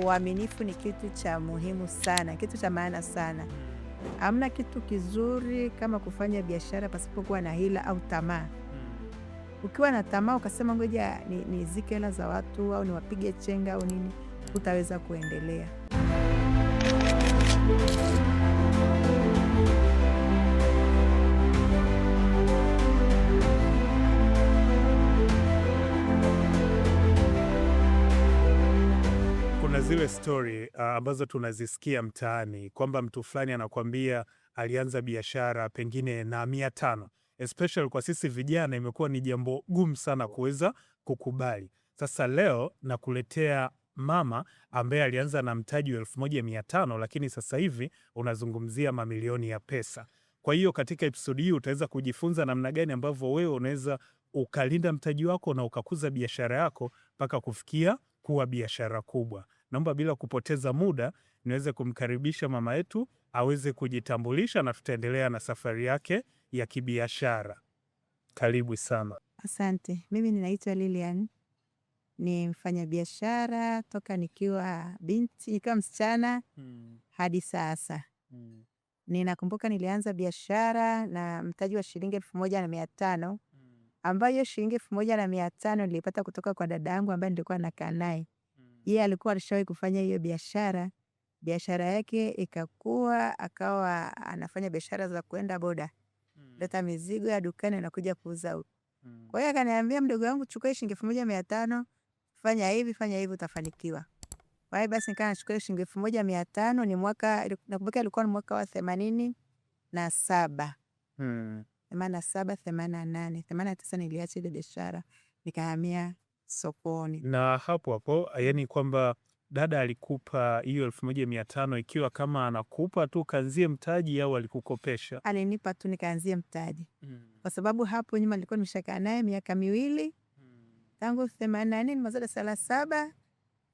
uaminifu ni kitu cha muhimu sana, kitu cha maana sana. Hamna kitu kizuri kama kufanya biashara pasipokuwa na hila au tamaa. Ukiwa na tamaa ukasema ngoja nizike hela za watu au niwapige chenga au nini, hutaweza kuendelea. Kuna zile story ambazo tunazisikia mtaani kwamba mtu fulani anakuambia alianza biashara pengine na 500. Especially kwa sisi vijana imekuwa ni jambo gumu sana kuweza kukubali. Sasa leo nakuletea mama ambaye alianza na mtaji wa 1500 lakini sasa hivi unazungumzia mamilioni ya pesa. Kwa hiyo katika episodi hii utaweza kujifunza namna gani ambavyo wewe unaweza ukalinda mtaji wako na ukakuza biashara yako mpaka kufikia kuwa biashara kubwa. Naomba bila kupoteza muda niweze kumkaribisha mama yetu aweze kujitambulisha na tutaendelea na safari yake ya kibiashara. Karibu sana. Asante. Mimi ninaitwa Lilian, ni mfanyabiashara toka nikiwa msichana hadi sasa. Ninakumbuka nilianza biashara na mtaji wa shilingi 1500 ambayo shilingi 1500 nilipata kutoka kwa dada yangu ambaye nilikuwa nakaa naye. Yeye alikuwa alishawahi kufanya hiyo biashara. Biashara yake ikakua, akawa anafanya biashara za kwenda boda. Leta mizigo ya dukani anakuja kuuza huko. Kwa hiyo akaniambia, mdogo wangu, chukua shilingi 1500, fanya hivi utafanikiwa. Kwa hiyo basi nikawa nachukua shilingi 1500. Nakumbuka ilikuwa ni mwaka wa 87. 87, 88, 89 niliacha ile biashara nikahamia sokoni. Na hapo yani kwamba dada alikupa hiyo 1500 ikiwa kama anakupa tu kaanzie mtaji au alikukopesha? Alinipa tu nikaanzie mtaji. Kwa sababu hapo nyuma nilikuwa nimeshakaa naye miaka 2. Tangu 84 nimezada 37,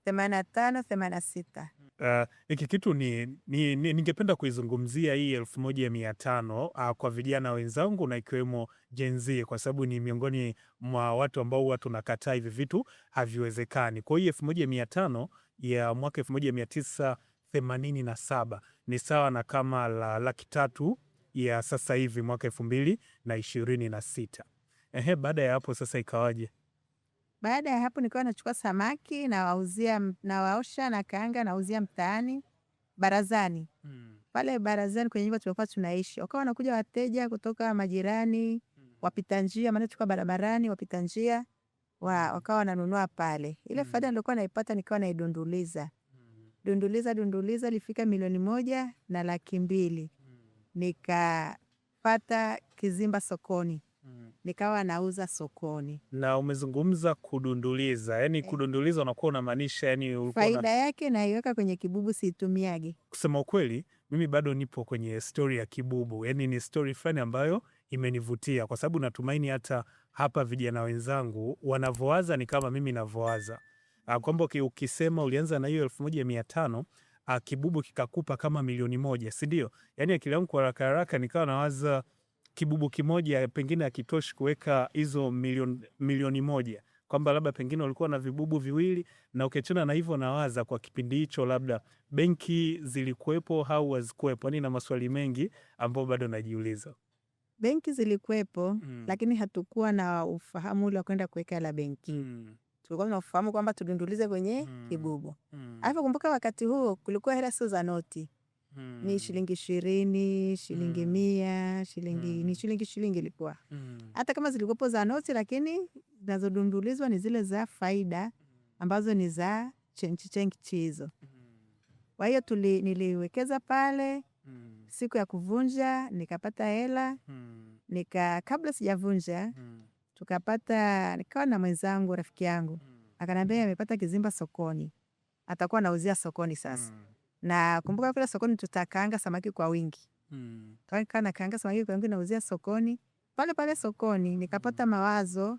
85, 86. Hiki kitu ningependa kuizungumzia hii 1500 kwa vijana wenzangu na ikiwemo Gen Z, kwa sababu ni miongoni mwa watu ambao huwa tunakataa hivi vitu haviwezekani. Kwa hiyo 1500 ya mwaka 1987 ni sawa na kama 300,000 ya sasa hivi mwaka 2026. Baada ya hapo sasa ikawaje? Baada ya hapo nikawa nachukua samaki na waosha na kaanga nauzia mtaani barazani. Pale barazani kwenye nyumba tulikuwa tunaishi. Wakawa wanakuja wateja kutoka majirani, wapita njia, maana tulikuwa barabarani, wapita njia wakawa wananunua pale. Ile faida nilikuwa naipata nikawa naidunduliza. Dunduliza ilifika 1,200,000 na 200,000. Nikapata kizimba sokoni. Nikawa nauza sokoni. Na umezungumza kudunduliza, yani kudunduliza unakuwa unamaanisha yani faida yake naiweka kwenye kibubu, siitumiage. Kusema ukweli mimi bado nipo kwenye story ya kibubu, yani ni story fulani ambayo imenivutia kwa sababu natumaini hata hapa vijana wenzangu wanavowaza ni kama mimi navowaza. Kwamba ukisema ulianza na hiyo 1500, kibubu kikakupa kama 1,000,000, si ndio? Yani akili yangu kwa haraka nikawa nawaza kibubu kimoja pengine hakitoshi kuweka hizo 1,000,000, kwamba labda pengine walikuwa na vibubu viwili. Na ukiachana na hivyo nawaza kwa kipindi hicho labda benki zilikuwepo au hazikuwepo, yani na maswali mengi ambayo bado najiuliza. Benki zilikuwepo, lakini hatukuwa na ufahamu ule wa kwenda kuweka hela benki. Tulikuwa na ufahamu kwamba tudundulize kwenye kibubu. Alafu kumbuka wakati huo kulikuwa hela sio za noti. Ni shilingi 20, shilingi 100, shilingi ilikuwa. Hata kama zilikuwepo za noti, lakini zinazodundulizwa ni zile za faida ambazo ni za chenchi hizo. Kwa hiyo niliwekeza pale, siku ya kuvunja nikapata hela. Kabla sijavunja nikawa na mwenzangu, rafiki yangu akaniambia amepata kizimba sokoni, atakuwa anauzia sokoni sasa. Na kumbuka kule sokoni tutakaanga samaki kwa wingi. Kana kaanga samaki kwa wingi nauzia sokoni. Pale sokoni nikapata mawazo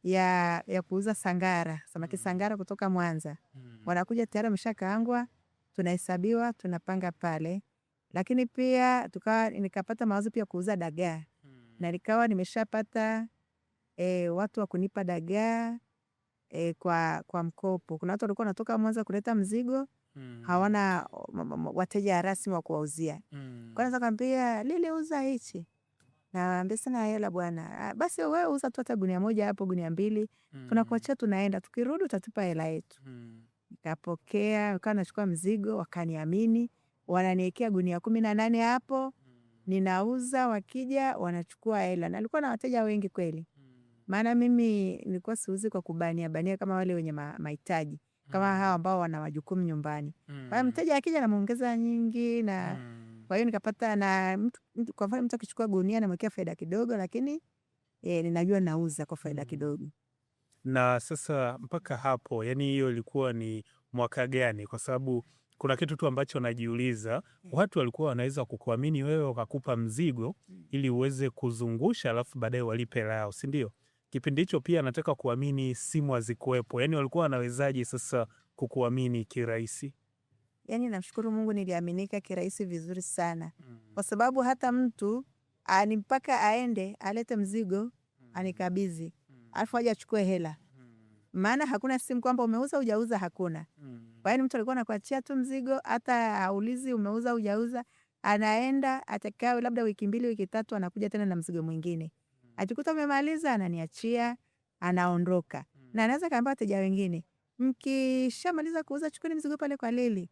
ya kuuza sangara, samaki sangara kutoka Mwanza. Wanakuja tayari wameshakaangwa, tunahesabiwa, tunapanga pale. Lakini pia nikapata mawazo pia kuuza dagaa. Na nikawa nimeshapata watu wa kunipa dagaa kwa mkopo. Kuna watu walikuwa wanatoka Mwanza kuleta mzigo, hawana wateja rasmi wa kuwauzia. Kwa naweza kwambia Lili, uza hichi, naambia sina hela bwana. Basi wewe uza tu hata gunia moja hapo, gunia mbili, tunakuachia, tunaenda, tukirudi utatupa hela yetu. Nikapokea, wakawa nachukua mzigo, wakaniamini, wananiwekea gunia 18 hapo, ninauza, wakija wanachukua hela. Na nilikuwa na wateja wengi kweli. Maana mimi nilikuwa siuzi kwa kubania bania kama wale wenye mahitaji, kama hawa ambao wana majukumu nyumbani. Kwa hiyo mteja akija namuongeza nyingi, na kwa hiyo nikapata, na kwa mfano mtu akichukua gunia namwekea faida kidogo, lakini ninajua nauza kwa faida kidogo. Na sasa mpaka hapo, yani hiyo ilikuwa ni mwaka gani? Kwa sababu kuna kitu tu ambacho najiuliza, watu walikuwa wanaweza kukuamini wewe wakakupa mzigo ili uweze kuzungusha, alafu baadaye walipe hela yao, si ndio? Kipindi hicho pia nataka kuamini simu hazikuwepo, yani walikuwa wanawezaje sasa kukuamini kirahisi? Yani namshukuru Mungu, niliaminika kirahisi vizuri sana. Kwa sababu hata mtu ni mpaka aende alete mzigo anikabidhi, alafu aje achukue hela. Maana hakuna simu kwamba umeuza hujauza, hakuna. Kwa hiyo mtu alikuwa anakuachia tu mzigo, hata aulizi umeuza hujauza, anaenda atakaa labda wiki 2 wiki 3, anakuja tena na mzigo mwingine. Akikuta umemaliza ananiachia, anaondoka. Na anaweza kaambia wateja wengine, mkishamaliza kuuza chukuni mzigo pale kwa Lili.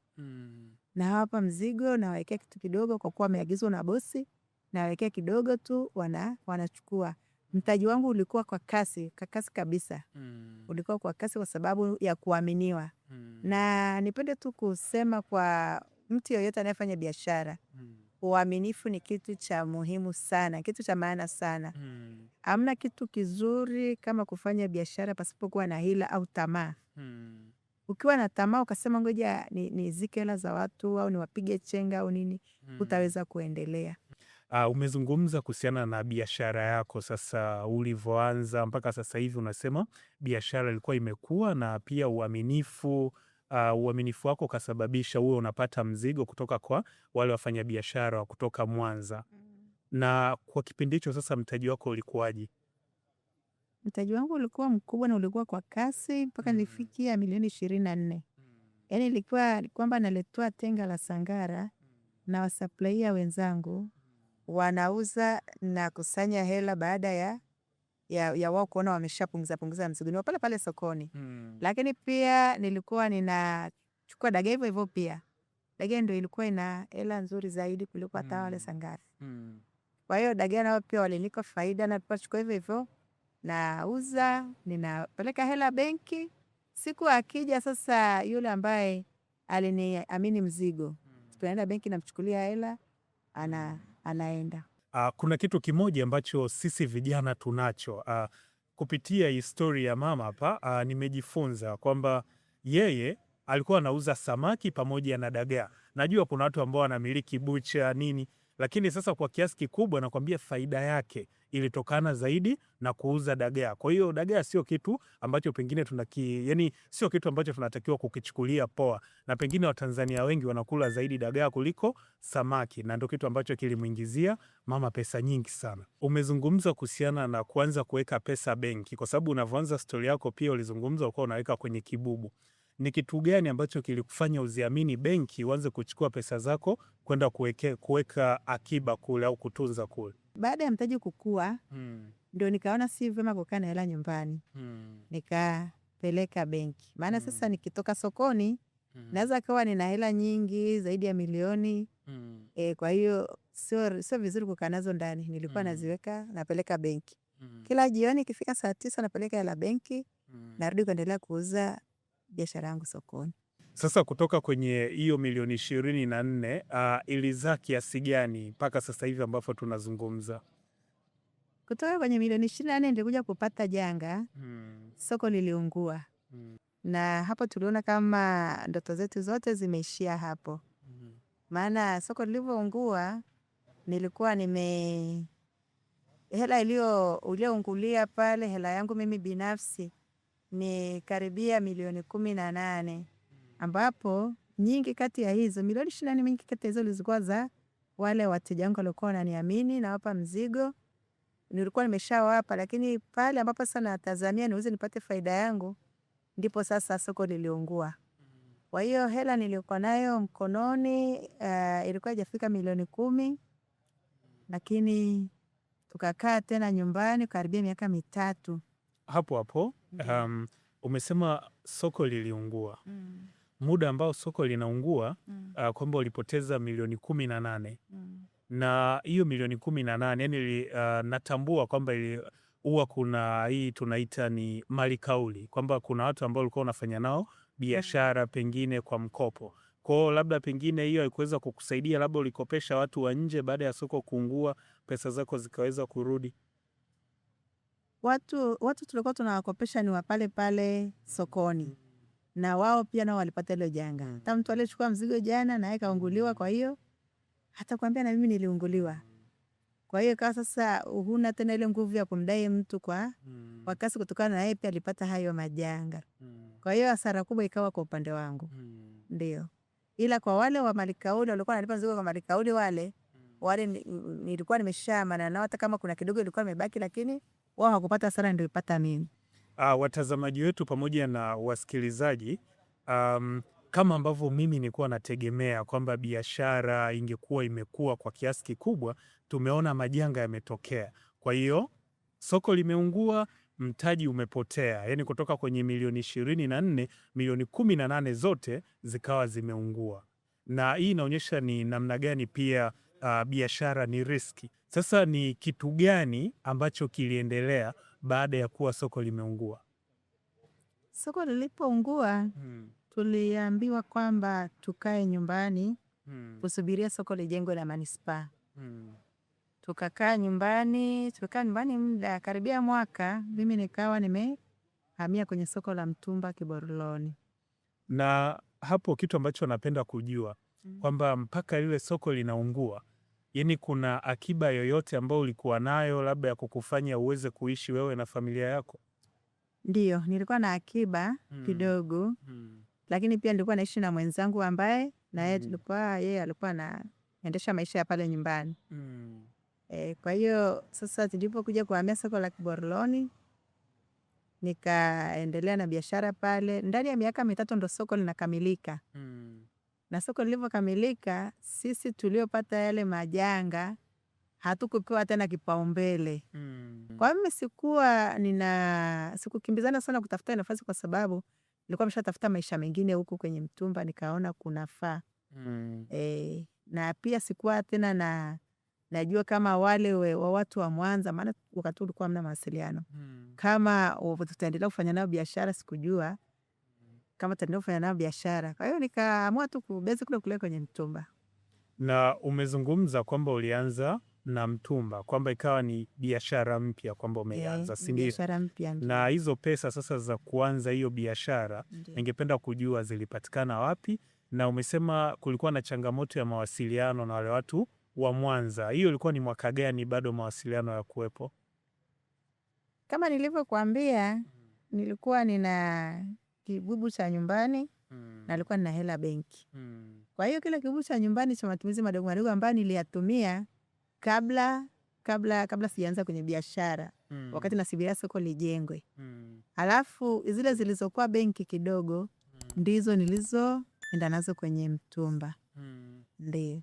Na hapa mzigo nawekea kitu kidogo, kwa kuwa ameagizwa na bosi, nawekea kidogo tu, wanachukua. Mtaji wangu ulikuwa kwa kasi kabisa. Ulikuwa kwa kasi kwa sababu ya kuaminiwa. Na nipende tu kusema kwa mtu yoyote anayefanya biashara, uaminifu ni kitu cha muhimu sana, kitu cha maana sana. Hamna kitu kizuri kama kufanya biashara pasipokuwa na hila au tamaa. Ukiwa na tamaa ukasema ngoja nizike hela za watu au niwapige chenga au nini, utaweza kuendelea. Umezungumza kuhusiana na biashara yako sasa ulivyoanza mpaka sasa hivi, unasema biashara ilikuwa imekuwa, na pia uaminifu wako ukasababisha uwe unapata mzigo kutoka kwa wale wafanyabiashara kutoka Mwanza. Na kwa kipindi hicho sasa mtaji wako ulikuwaje? Mtaji wangu ulikuwa mkubwa na ulikuwa kwa kasi mpaka nilifikia milioni 24. Yani ilikuwa kwamba naletua tenga la Sangara na wasupplier wenzangu wanauza na kusanya hela baada ya wao kuona wameshapunguza mzigo ni pale pale sokoni. Lakini pia nilikuwa ninachukua dagaa hivyo hivyo pia. Dagaa ndio ilikuwa ina hela nzuri zaidi kuliko hata wale Sangara. Kwa hiyo dagaa nao pia walinipa faida, na tukachukua hivyo hivyo, nauza, ninapeleka hela benki. Siku akija sasa yule ambaye aliniamini mzigo, tunaenda benki, namchukulia hela, anaenda. Kuna kitu kimoja ambacho sisi vijana tunacho kupitia historia ya mama hapa. Nimejifunza kwamba yeye alikuwa anauza samaki pamoja na dagaa. Najua kuna watu ambao wanamiliki bucha nini, lakini sasa kwa kiasi kikubwa nakwambia faida yake ilitokana zaidi na kuuza dagaa. Kwa hiyo dagaa sio kitu ambacho pengine yani sio kitu ambacho tunatakiwa kukichukulia poa, na pengine Watanzania wengi wanakula zaidi dagaa kuliko samaki, na ndio kitu ambacho kilimuingizia mama pesa nyingi sana. Umezungumza kuhusiana na kuanza kuweka pesa benki, kwa sababu unavyoanza stori yako pia ulizungumza uko unaweka kwenye kibubu. Ni kitu gani ambacho kilikufanya uziamini benki uanze kuchukua pesa zako kwenda kuweka akiba kule au kutunza kule? Baada ya mtaji kukua, ndio nikaona si vyema kukaa na hela nyumbani. Nikapeleka benki. Maana sasa nikitoka sokoni, naweza kawa nina hela nyingi zaidi ya milioni. Kwa hiyo sio vizuri kukaa nazo ndani. Nilikuwa naziweka, napeleka benki. Kila jioni ikifika saa 9 napeleka hela benki, narudi kuendelea kuuza biashara yangu sokoni. Sasa kutoka kwenye hiyo milioni 24 ilizaa kiasi gani mpaka sasa hivi ambapo tunazungumza? Kutoka kwenye milioni 24 nilikuja kupata janga. Soko liliungua. Na hapo tuliona kama ndoto zetu zote zimeishia hapo. Maana soko lilivyoungua, nilikuwa hela iliyoungulia pale, hela yangu mimi binafsi ni karibia milioni 18, ambapo nyingi kati ya hizo milioni 24, nyingi kati ya hizo zilikuwa za wale wateja wangu walikuwa wananiamini na wapa mzigo. Nilikuwa nimeshawapa, lakini pale ambapo sasa natazamia niuze nipate faida yangu, ndipo sasa soko liliungua. Kwa hiyo hela nilikuwa nayo mkononi ilikuwa haijafika milioni 10, lakini tukakaa tena nyumbani karibia miaka 3. Hapo umesema soko liliungua. Muda ambao soko linaungua kwamba ulipoteza milioni 18. Na hiyo milioni 18 yani natambua kwamba huwa kuna hii tunaita ni mali kauli, kwamba kuna watu ambao ulikuwa unafanya nao biashara pengine kwa mkopo. Kwao labda pengine hiyo haikuweza kukusaidia, labda ulikopesha watu wa nje, baada ya soko kuungua pesa zako zikaweza kurudi. Watu tulikuwa tunawakopesha ni wa pale pale sokoni, na wao pia nao walipata hilo janga. Hata mtu aliyechukua mzigo jana na yeye kaunguliwa, kwa hiyo hata kuambia na mimi niliunguliwa. Kwa hiyo kwa sasa huna tena ile nguvu ya kumdai mtu kwa kasi, kutokana na yeye pia alipata hayo majanga. Kwa hiyo hasara kubwa ikawa kwa upande wangu. Ndio. Ila kwa wale wa malikauli walikuwa wanalipa mzigo kwa malikauli wale nilikuwa nimeshaamana nao, hata kama kuna kidogo ilikuwa imebaki, lakini wao hakupata hasara, ndio ipata mimi. Watazamaji wetu pamoja na wasikilizaji, kama ambavyo mimi nilikuwa nategemea kwamba biashara ingekuwa imekuwa kwa kiasi kikubwa, tumeona majanga yametokea. Kwa hiyo soko limeungua, mtaji umepotea, yani kutoka kwenye milioni 24, milioni 18 zote zikawa zimeungua. Na hii inaonyesha ni namna gani pia biashara ni riski. Sasa ni kitu gani ambacho kiliendelea baada ya kuwa soko limeungua? Soko lilipoungua tuliambiwa kwamba tukae nyumbani kusubiria soko lijengwe na manispaa. Tukakaa nyumbani muda karibia mwaka, mimi nikawa nimehamia kwenye soko la mtumba Kiboroloni. Na hapo kitu ambacho napenda kujua kwamba mpaka lile soko linaungua, yani kuna akiba yoyote ambayo ulikuwa nayo labda ya kukufanya uweze kuishi wewe na familia yako? Ndio, nilikuwa na akiba kidogo, lakini pia nilikuwa naishi na mwenzangu ambaye na yeye alikuwa anaendesha maisha ya pale nyumbani. Kwa hiyo sasa tulipokuja kuhamia soko la Kiboroloni, nikaendelea na biashara pale. Ndani ya miaka 3 ndo soko linakamilika. Na soko lilivyokamilika, sisi tuliopata yale majanga hatukupewa tena kipaumbele. Kwa mimi sikukimbizana sana kutafuta nafasi, kwa sababu nilikuwa nimeshatafuta maisha mengine huku kwenye mtumba, nikaona kunafaa. Na pia sikuwa tena najua kama wale wa watu wa Mwanza, maana wakati ulikuwa hamna mawasiliano, kama tutaendelea kufanya nao biashara, sikujua kama tutaendelea kufanya nao biashara. Kwa hiyo nikaamua tu kubezi kule kwenye mtumba. Na umezungumza kwamba ulianza na mtumba, kwamba ikawa ni biashara mpya kwamba umeanza, si ndio? Biashara mpya. Na hizo pesa sasa za kuanza hiyo biashara, ningependa kujua zilipatikana wapi? Na umesema kulikuwa na changamoto ya mawasiliano na wale watu wa Mwanza. Hiyo ilikuwa ni mwaka gani bado mawasiliano ya kuwepo? Kama nilivyokuambia, nilikuwa nina kibubu cha nyumbani na nilikuwa nina hela benki. Kwa hiyo kile kibubu cha nyumbani cha matumizi madogo madogo ambayo niliyatumia kabla sijaanza kwenye biashara, wakati nasubiria soko lijengwe. Alafu zile zilizokuwa benki kidogo ndizo nilizoenda nazo kwenye mtumba. Ndio.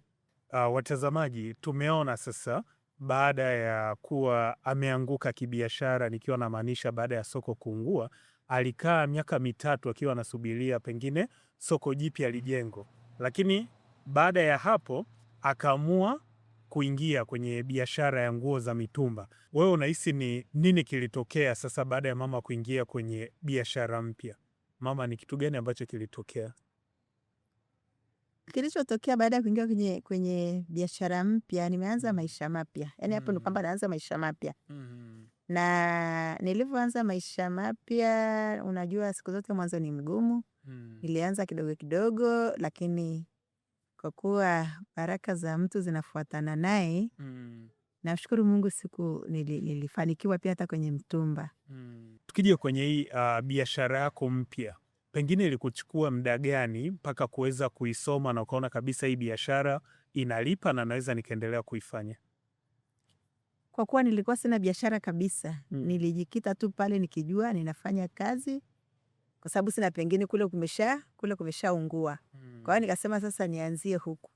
Watazamaji, tumeona sasa baada ya kuwa ameanguka kibiashara, nikiwa namaanisha baada ya soko kuungua, alikaa miaka 3 akiwa anasubiria pengine soko jipya lijengwe. Lakini baada ya hapo akaamua kuingia kwenye biashara ya nguo za mitumba. Wewe unahisi ni nini kilitokea sasa baada ya mama kuingia kwenye biashara mpya? Mama, ni kitu gani ambacho kilitokea? Kilichotokea baada ya kuingia kwenye biashara mpya, nimeanza maisha mapya. Yaani hapo ni kwamba naanza maisha mapya. Na nilivyoanza maisha mapya, unajua siku zote mwanzo ni mgumu. Nilianza kidogo kidogo, lakini kwa kuwa baraka za mtu zinafuatana naye, nashukuru Mungu nilifanikiwa pia hata kwenye mtumba. Tukija kwenye hii biashara yako mpya, pengine ilikuchukua muda gani mpaka kuweza kuisoma na ukaona kabisa hii biashara inalipa na naweza nikaendelea kuifanya? Kwa kuwa nilikuwa sina biashara kabisa, nilijikita tu pale nikijua ninafanya kazi kwa sababu sina pengine kule kumeshaungua. Kwa hiyo nikasema sasa nianzie huku.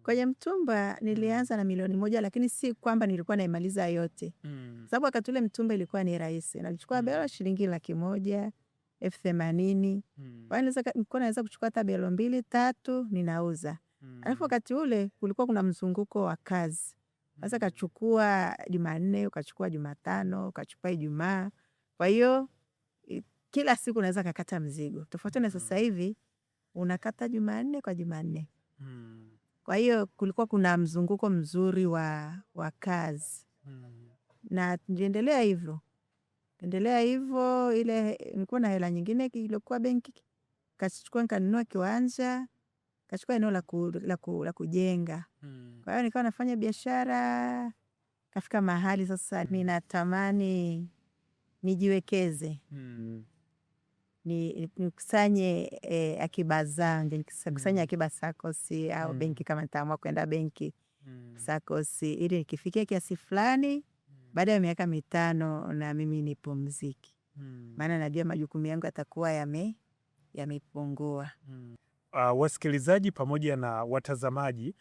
Kwenye mtumba nilianza na milioni 1, lakini si kwamba nilikuwa naimaliza yote. Sababu wakati ule mtumba ilikuwa ni rahisi. Nalichukua belo shilingi 100,000, 80,000. Kwa hiyo nilikuwa naweza kuchukua hata belo 2, 3 ninauza. Alafu wakati ule kulikuwa kuna mzunguko wa kazi. Sasa kachukua Jumanne, ukachukua Jumatano, ukachukua Ijumaa. Kwa hiyo kila siku unaweza kakata mzigo. Tofauti na sasa hivi unakata Jumanne kwa Jumanne. Kwa hiyo kulikuwa kuna mzunguko mzuri wa kazi. Na niliendelea hivyo. Ile nilikuwa na hela nyingine ilikuwa benki. Kachukua nikanunua kiwanja, kachukua eneo la kujenga. Kwa hiyo nikawa nafanya biashara, kafika mahali sasa ninatamani nijiwekeze. Nikusanye akiba zangu, nikusanye akiba SACCOS au benki kama nitaamua kwenda benki SACCOS, ili nikifikia kiasi fulani baada ya miaka 5 na mimi nipumziki. Maana najua majukumu yangu yatakuwa yamepungua. Wasikilizaji pamoja na watazamaji,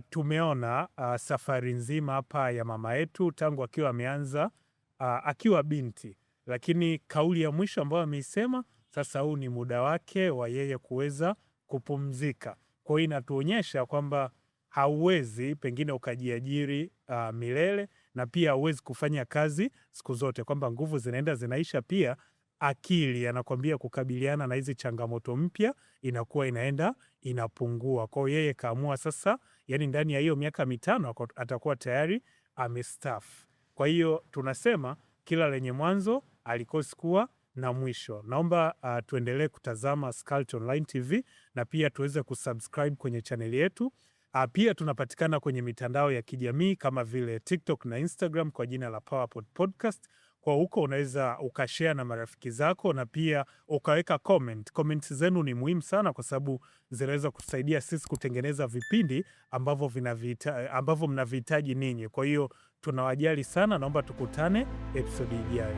tumeona safari nzima hapa ya mama yetu tangu akiwa ameanza akiwa binti, lakini kauli ya mwisho ambayo ameisema sasa huu ni muda wake wa yeye kuweza kupumzika. Kwa hiyo inatuonyesha kwamba hauwezi pengine ukajiajiri milele, na pia hauwezi kufanya kazi siku zote, kwamba nguvu zinaenda zinaisha. Pia akili anakwambia kukabiliana na hizi changamoto mpya inakuwa inaenda inapungua. Kwa hiyo yeye kaamua sasa, yani ndani ya hiyo miaka 5 atakuwa tayari amestaafu. Kwa hiyo tunasema kila lenye mwanzo alikosi kuwa na mwisho. Naomba tuendelee kutazama Scarlet Online TV na pia tuweze kusubscribe kwenye chaneli yetu. Pia tunapatikana kwenye mitandao ya kijamii kama vile TikTok na Instagram kwa jina la PowerPod Podcast. Kwa huko unaweza ukashare na marafiki zako na pia ukaweka comment. Comments zenu ni muhimu sana kwa sababu zinaweza kusaidia sisi kutengeneza vipindi ambavyo mnavihitaji ninyi. Kwa hiyo tunawajali sana, naomba tukutane episode ijayo.